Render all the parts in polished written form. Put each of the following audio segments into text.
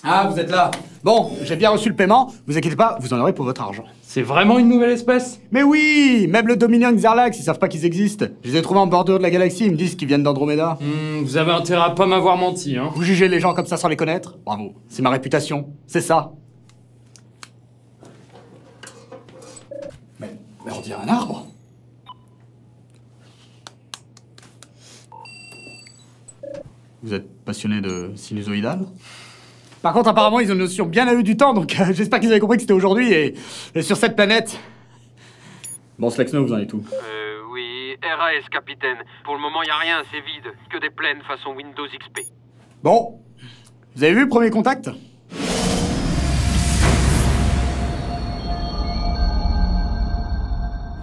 Ah, vous êtes là. Bon, j'ai bien reçu le paiement. Vous inquiétez pas, vous en aurez pour votre argent. C'est vraiment une nouvelle espèce? Mais oui, même le Dominion Xerlax, ils savent pas qu'ils existent. Je les ai trouvés en bordure de la galaxie, ils me disent qu'ils viennent d'Andromeda. Vous avez intérêt à pas m'avoir menti, hein. Vous jugez les gens comme ça sans les connaître? Bravo, c'est ma réputation, c'est ça. Mais on dirait un arbre. Vous êtes passionné de sinusoïdal? Par contre, apparemment, ils ont une notion bien à eux du temps, donc j'espère qu'ils avaient compris que c'était aujourd'hui et sur cette planète. Bon, Slexno, vous en êtes où? Oui, RAS, capitaine. Pour le moment, y a rien, c'est vide. Que des plaines façon Windows XP. Bon, vous avez vu Premier Contact?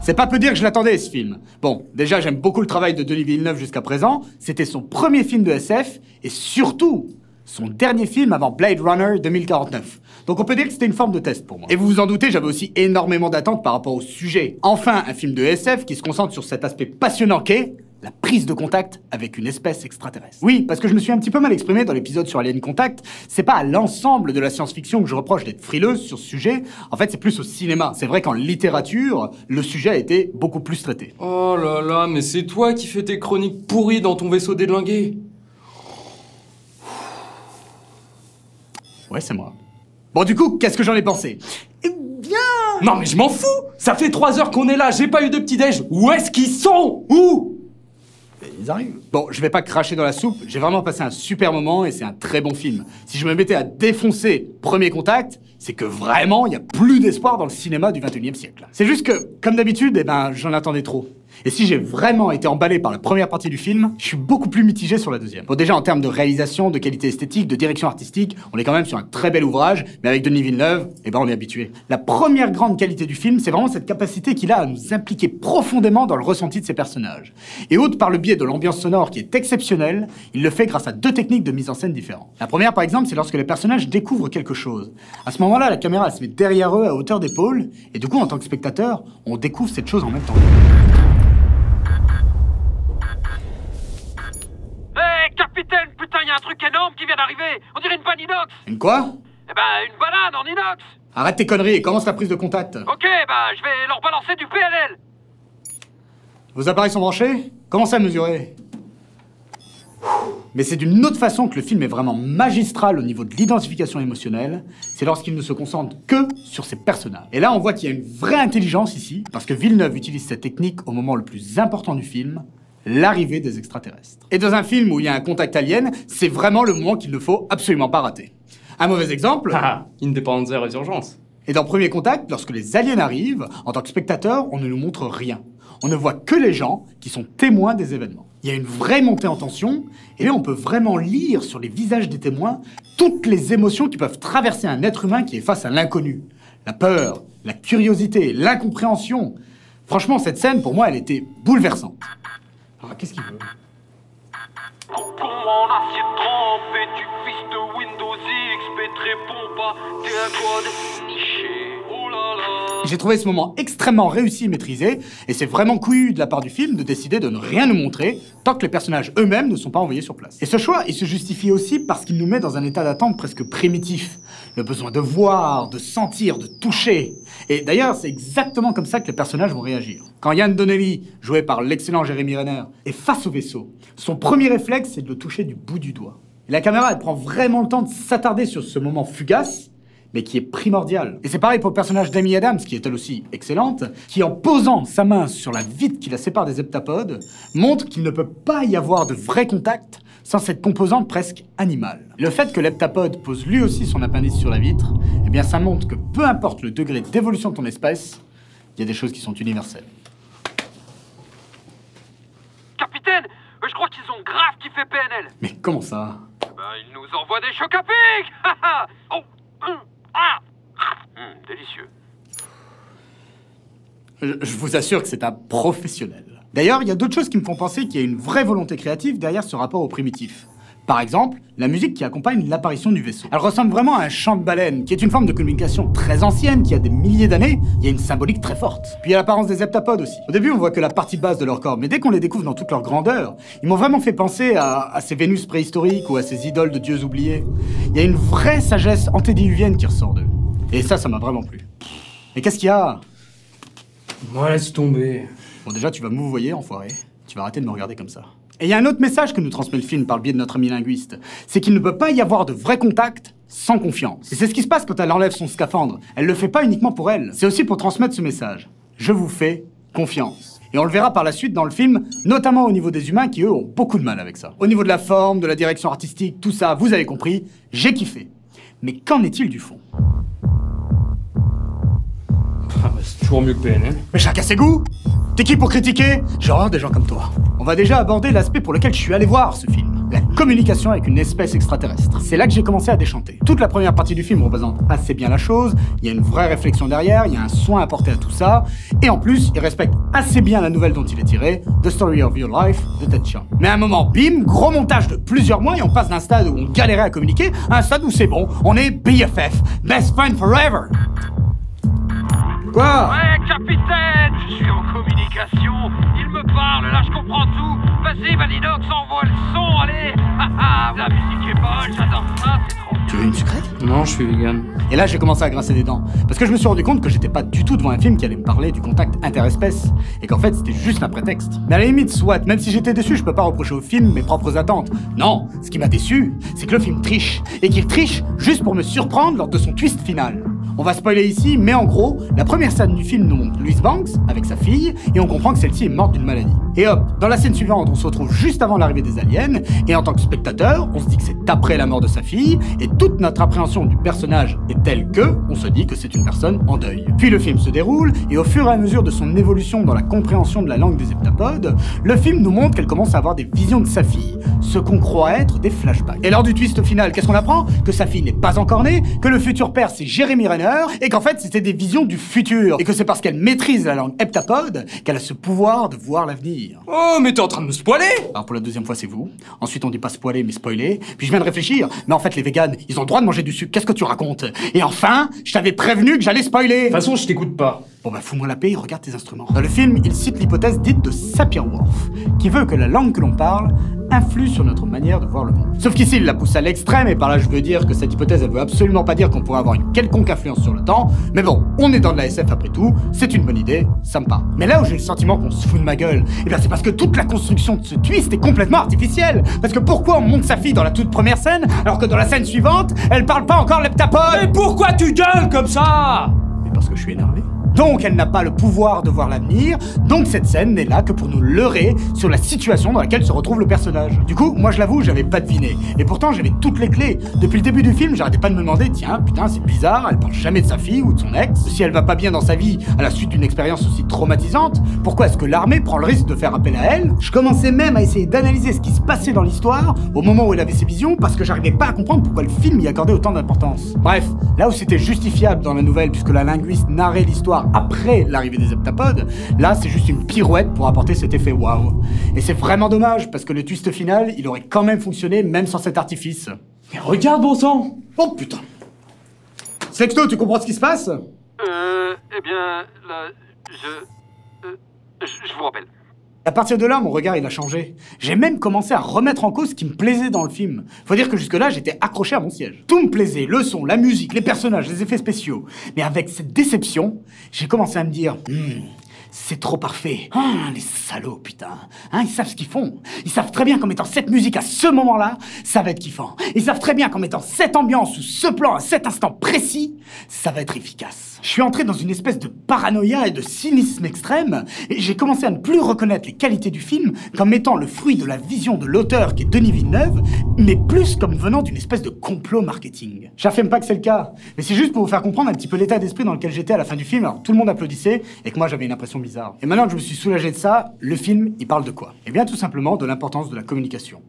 C'est pas peu dire que je l'attendais, ce film. Bon, déjà, j'aime beaucoup le travail de Denis Villeneuve jusqu'à présent. C'était son premier film de SF, et surtout, son dernier film avant Blade Runner 2049. Donc on peut dire que c'était une forme de test pour moi. Et vous vous en doutez, j'avais aussi énormément d'attentes par rapport au sujet. Enfin, un film de SF qui se concentre sur cet aspect passionnant qu'est la prise de contact avec une espèce extraterrestre. Oui, parce que je me suis un petit peu mal exprimé dans l'épisode sur Alien Contact, c'est pas à l'ensemble de la science-fiction que je reproche d'être frileuse sur ce sujet, en fait c'est plus au cinéma. C'est vrai qu'en littérature, le sujet a été beaucoup plus traité. Oh là là, mais c'est toi qui fais tes chroniques pourries dans ton vaisseau délingué. Ouais, c'est moi. Bon, du coup, qu'est-ce que j'en ai pensé? Eh bien... Non mais je m'en fous! Ça fait 3 heures qu'on est là, j'ai pas eu de petit-déj. Où est-ce qu'ils sont? Où? Ils arrivent. Bon, je vais pas cracher dans la soupe, j'ai vraiment passé un super moment et c'est un très bon film. Si je me mettais à défoncer Premier Contact, c'est que vraiment, il y a plus d'espoir dans le cinéma du 21e siècle. C'est juste que, comme d'habitude, eh ben, j'en attendais trop. Et si j'ai vraiment été emballé par la première partie du film, je suis beaucoup plus mitigé sur la deuxième. Bon, déjà, en termes de réalisation, de qualité esthétique, de direction artistique, on est quand même sur un très bel ouvrage, mais avec Denis Villeneuve, eh ben, on est habitué. La première grande qualité du film, c'est vraiment cette capacité qu'il a à nous impliquer profondément dans le ressenti de ses personnages. Et outre par le biais de l'ambiance sonore qui est exceptionnelle, il le fait grâce à 2 techniques de mise en scène différentes. La première, par exemple, c'est lorsque les personnages découvrent quelque chose. À ce moment-là, la caméra elle se met derrière eux à hauteur d'épaule, et du coup, en tant que spectateur, on découvre cette chose en même temps. Capitaine, putain, y a un truc énorme qui vient d'arriver. On dirait une panne inox. Une quoi? Eh ben, une banane en inox. Arrête tes conneries et commence la prise de contact. Ok, bah, je vais leur balancer du PNL. Vos appareils sont branchés? Commencez à mesurer. Mais c'est d'une autre façon que le film est vraiment magistral au niveau de l'identification émotionnelle, c'est lorsqu'il ne se concentre que sur ses personnages. Et là, on voit qu'il y a une vraie intelligence ici, parce que Villeneuve utilise cette technique au moment le plus important du film, l'arrivée des extraterrestres. Et dans un film où il y a un contact alien, c'est vraiment le moment qu'il ne faut absolument pas rater. Un mauvais exemple... Ah, Independence Résurgence. Et dans Premier Contact, lorsque les aliens arrivent, en tant que spectateur, on ne nous montre rien. On ne voit que les gens qui sont témoins des événements. Il y a une vraie montée en tension, et là on peut vraiment lire sur les visages des témoins toutes les émotions qui peuvent traverser un être humain qui est face à l'inconnu. La peur, la curiosité, l'incompréhension. Franchement, cette scène, pour moi, elle était bouleversante. Alors, qu'est-ce qu'il veut? Comment on a s'y trompé du fils de Windows XP, te réponds pas, t'es un code niché, oh là là. J'ai trouvé ce moment extrêmement réussi et maîtrisé, et c'est vraiment couillu de la part du film de décider de ne rien nous montrer tant que les personnages eux-mêmes ne sont pas envoyés sur place. Et ce choix, il se justifie aussi parce qu'il nous met dans un état d'attente presque primitif. Le besoin de voir, de sentir, de toucher. Et d'ailleurs, c'est exactement comme ça que les personnages vont réagir. Quand Yann Donnelly, joué par l'excellent Jérémy Renner, est face au vaisseau, son premier réflexe, c'est de le toucher du bout du doigt. Et la caméra, elle prend vraiment le temps de s'attarder sur ce moment fugace, mais qui est primordial. Et c'est pareil pour le personnage d'Amy Adams, qui est elle aussi excellente, qui en posant sa main sur la vitre qui la sépare des heptapodes, montre qu'il ne peut pas y avoir de vrai contact sans cette composante presque animale. Le fait que l'heptapode pose lui aussi son appendice sur la vitre, eh bien ça montre que peu importe le degré d'évolution de ton espèce, il y a des choses qui sont universelles. Capitaine, je crois qu'ils ont grave kiffé PNL. Mais comment ça? Ben, ils nous envoient des chocs à pic. Oh, délicieux. Je vous assure que c'est un professionnel. D'ailleurs, il y a d'autres choses qui me font penser qu'il y a une vraie volonté créative derrière ce rapport au primitif. Par exemple, la musique qui accompagne l'apparition du vaisseau. Elle ressemble vraiment à un chant de baleine, qui est une forme de communication très ancienne, qui a des milliers d'années. Il y a une symbolique très forte. Puis il y a l'apparence des heptapodes aussi. Au début, on voit que la partie basse de leur corps, mais dès qu'on les découvre dans toute leur grandeur, ils m'ont vraiment fait penser à ces Vénus préhistoriques ou à ces idoles de dieux oubliés. Il y a une vraie sagesse antédiluvienne qui ressort d'eux. Et ça m'a vraiment plu. Mais qu'est-ce qu'il y a? Moi, laisse tomber. Bon, déjà, tu vas m'ouvoyer, enfoiré. Tu vas arrêter de me regarder comme ça. Et il y a un autre message que nous transmet le film par le biais de notre ami linguiste. C'est qu'il ne peut pas y avoir de vrai contact sans confiance. Et c'est ce qui se passe quand elle enlève son scaphandre. Elle le fait pas uniquement pour elle. C'est aussi pour transmettre ce message. Je vous fais confiance. Et on le verra par la suite dans le film, notamment au niveau des humains qui, eux, ont beaucoup de mal avec ça. Au niveau de la forme, de la direction artistique, tout ça, vous avez compris, j'ai kiffé. Mais qu'en est-il du fond? Ah bah, c'est toujours mieux que PNL. Mais chacun ses goûts! T'es qui pour critiquer? J'ai horreur des gens comme toi. On va déjà aborder l'aspect pour lequel je suis allé voir ce film. La communication avec une espèce extraterrestre. C'est là que j'ai commencé à déchanter. Toute la première partie du film représente assez bien la chose, il y a une vraie réflexion derrière, il y a un soin apporté à tout ça, et en plus, il respecte assez bien la nouvelle dont il est tiré, The Story of Your Life, de Ted Chiang. Mais à un moment, bim, gros montage de plusieurs mois, et on passe d'un stade où on galérait à communiquer, à un stade où c'est bon, on est BFF, Best Friend Forever. Quoi? Ouais, capitaine, je suis en communication. Il me parle, là, je comprends tout. Vas-y, Validox, envoie le son, allez. Haha, la musique est bonne, j'adore ça, c'est trop bien. Tu veux une sucrète? Non, je suis vegan. Et là, j'ai commencé à grincer des dents. Parce que je me suis rendu compte que j'étais pas du tout devant un film qui allait me parler du contact interespèce. Et qu'en fait, c'était juste un prétexte. Mais à la limite, soit, même si j'étais déçu, je peux pas reprocher au film mes propres attentes. Non, ce qui m'a déçu, c'est que le film triche. Et qu'il triche juste pour me surprendre lors de son twist final. On va spoiler ici, mais en gros, la première scène du film nous montre Louise Banks avec sa fille, et on comprend que celle-ci est morte d'une maladie. Et hop, dans la scène suivante, on se retrouve juste avant l'arrivée des aliens, et en tant que spectateur, on se dit que c'est après la mort de sa fille, et toute notre appréhension du personnage est telle que, on se dit que c'est une personne en deuil. Puis le film se déroule, et au fur et à mesure de son évolution dans la compréhension de la langue des heptapodes, le film nous montre qu'elle commence à avoir des visions de sa fille, ce qu'on croit être des flashbacks. Et lors du twist final, qu'est-ce qu'on apprend? Que sa fille n'est pas encore née, que le futur père c'est Jeremy Renner, et qu'en fait c'était des visions du futur, et que c'est parce qu'elle maîtrise la langue heptapode qu'elle a ce pouvoir de voir l'avenir. Oh, mais t'es en train de me spoiler! Alors pour la deuxième fois c'est vous, ensuite on dit pas spoiler mais spoiler, puis je viens de réfléchir, mais en fait les véganes, ils ont le droit de manger du sucre, qu'est-ce que tu racontes? Et enfin, je t'avais prévenu que j'allais spoiler! De toute façon, je t'écoute pas. Bon bah fous-moi la paix et regarde tes instruments. Dans le film, il cite l'hypothèse dite de Sapir-Whorf, qui veut que la langue que l'on parle influe sur notre manière de voir le monde. Sauf qu'ici, il la pousse à l'extrême, et par là je veux dire que cette hypothèse, elle veut absolument pas dire qu'on pourrait avoir une quelconque influence sur le temps, mais bon, on est dans de la SF après tout, c'est une bonne idée, ça me parle. Mais là où j'ai le sentiment qu'on se fout de ma gueule, eh bien c'est parce que toute la construction de ce twist est complètement artificielle. Parce que pourquoi on monte sa fille dans la toute première scène, alors que dans la scène suivante, elle parle pas encore l'heptapode? Mais pourquoi tu gueules comme ça? Mais parce que je suis énervé. Donc elle n'a pas le pouvoir de voir l'avenir, donc cette scène n'est là que pour nous leurrer sur la situation dans laquelle se retrouve le personnage. Du coup, moi je l'avoue, j'avais pas deviné. Et pourtant j'avais toutes les clés. Depuis le début du film, j'arrêtais pas de me demander, tiens, putain, c'est bizarre, elle parle jamais de sa fille ou de son ex. Si elle va pas bien dans sa vie à la suite d'une expérience aussi traumatisante, pourquoi est-ce que l'armée prend le risque de faire appel à elle? Je commençais même à essayer d'analyser ce qui se passait dans l'histoire au moment où elle avait ses visions, parce que j'arrivais pas à comprendre pourquoi le film y accordait autant d'importance. Bref, là où c'était justifiable dans la nouvelle, puisque la linguiste narrait l'histoire après l'arrivée des heptapodes, là c'est juste une pirouette pour apporter cet effet waouh. Et c'est vraiment dommage, parce que le twist final, il aurait quand même fonctionné même sans cet artifice. Mais regarde, bon sang! Oh putain! Sexto, tu comprends ce qui se passe? Eh bien, là, je vous rappelle. À partir de là, mon regard, il a changé. J'ai même commencé à remettre en cause ce qui me plaisait dans le film. Faut dire que jusque-là, j'étais accroché à mon siège. Tout me plaisait, le son, la musique, les personnages, les effets spéciaux. Mais avec cette déception, j'ai commencé à me dire... c'est trop parfait. Ah, les salauds, putain. Hein, ils savent ce qu'ils font. Ils savent très bien qu'en mettant cette musique à ce moment-là, ça va être kiffant. Ils savent très bien qu'en mettant cette ambiance ou ce plan à cet instant précis, ça va être efficace. Je suis entré dans une espèce de paranoïa et de cynisme extrême, et j'ai commencé à ne plus reconnaître les qualités du film comme étant le fruit de la vision de l'auteur qui est Denis Villeneuve, mais plus comme venant d'une espèce de complot marketing. J'affirme pas que c'est le cas, mais c'est juste pour vous faire comprendre un petit peu l'état d'esprit dans lequel j'étais à la fin du film, alors tout le monde applaudissait, et que moi j'avais une impression bizarre. Et maintenant que je me suis soulagé de ça, le film, il parle de quoi? Eh bien tout simplement de l'importance de la communication,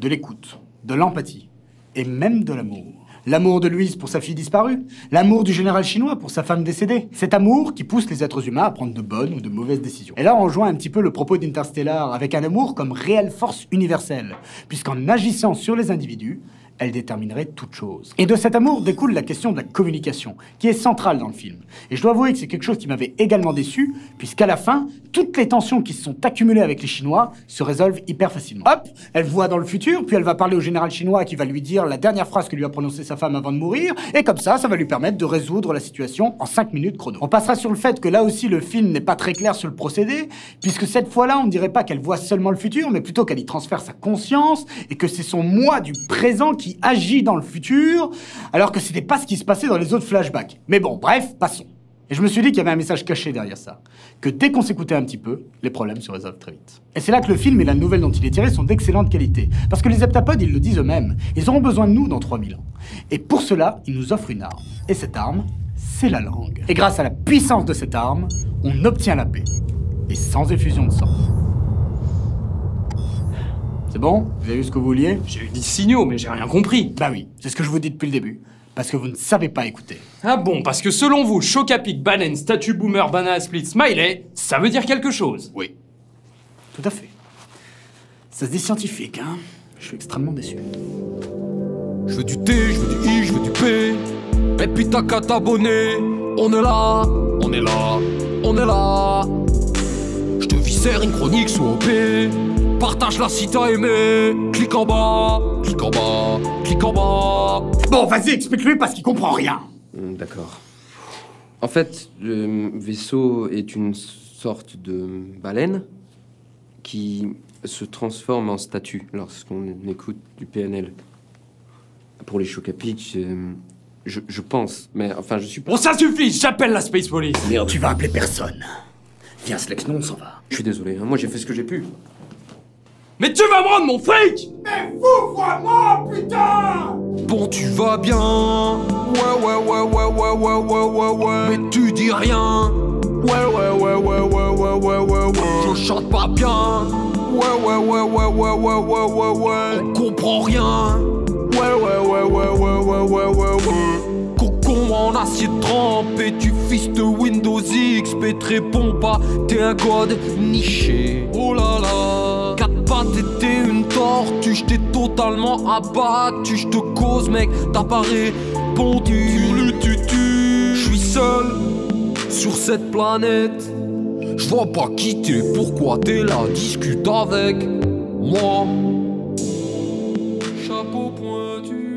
de l'écoute, de l'empathie, et même de l'amour. L'amour de Louise pour sa fille disparue. L'amour du général chinois pour sa femme décédée. Cet amour qui pousse les êtres humains à prendre de bonnes ou de mauvaises décisions. Et là, on rejoint un petit peu le propos d'Interstellar avec un amour comme réelle force universelle, puisqu'en agissant sur les individus, elle déterminerait toute chose. Et de cet amour découle la question de la communication, qui est centrale dans le film. Et je dois avouer que c'est quelque chose qui m'avait également déçu, puisqu'à la fin, toutes les tensions qui se sont accumulées avec les Chinois se résolvent hyper facilement. Hop, elle voit dans le futur, puis elle va parler au général chinois qui va lui dire la dernière phrase que lui a prononcée sa femme avant de mourir, et comme ça va lui permettre de résoudre la situation en 5 minutes chrono. On passera sur le fait que là aussi le film n'est pas très clair sur le procédé, puisque cette fois-là on ne dirait pas qu'elle voit seulement le futur, mais plutôt qu'elle y transfère sa conscience, et que c'est son moi du présent qui agit dans le futur, alors que c'était pas ce qui se passait dans les autres flashbacks. Mais bon, bref, passons. Et je me suis dit qu'il y avait un message caché derrière ça, que dès qu'on s'écoutait un petit peu, les problèmes se résolvent très vite. Et c'est là que le film et la nouvelle dont il est tiré sont d'excellente qualité, parce que les heptapodes, ils le disent eux-mêmes, ils auront besoin de nous dans 3000 ans. Et pour cela, ils nous offrent une arme. Et cette arme, c'est la langue. Et grâce à la puissance de cette arme, on obtient la paix. Et sans effusion de sang. C'est bon? Vous avez vu ce que vous vouliez? J'ai eu des signaux, mais j'ai rien compris. Bah oui, c'est ce que je vous dis depuis le début. Parce que vous ne savez pas écouter. Ah bon, parce que selon vous, Chocapic, Baleine, Statue Boomer, Banana Split, Smiley, ça veut dire quelque chose. Oui. Tout à fait. Ça se dit scientifique, hein? Je suis extrêmement déçu. Je veux du T, je veux du I, je veux du P. Et puis t'as qu'à t'abonner. On est là, on est là, on est là. Je te viscère une chronique sous OP. Partage-la si t'as aimé. Clique en bas, clique en bas, clique en bas. Bon, vas-y, explique-lui parce qu'il comprend rien. D'accord. En fait, le vaisseau est une sorte de baleine qui se transforme en statue lorsqu'on écoute du PNL. Pour les Chocapic, je pense, mais enfin je suis pas... Bon, ça suffit, j'appelle la Space Police. Merde, tu vas appeler personne. Viens, Slex, non, on s'en va. Je suis désolé, hein, moi j'ai fait ce que j'ai pu. Mais tu vas me rendre mon fric! Mais fous-moi, putain! Bon, tu vas bien. Ouais. Mais tu dis rien. Ouais. Je chante pas bien. Ouais. On comprend rien. Ouais. Cocon en acier trempé, tu fils de Windows XP, te réponds pas, t'es un god niché. Oh là là. 4 pattes et t'es une tortue, j't'ai totalement abattu, j'te cause mec, t'as pas répondu. J'suis seul sur cette planète. J'vois pas qui t'es, pourquoi t'es là, discute avec moi. Chapeau pointu.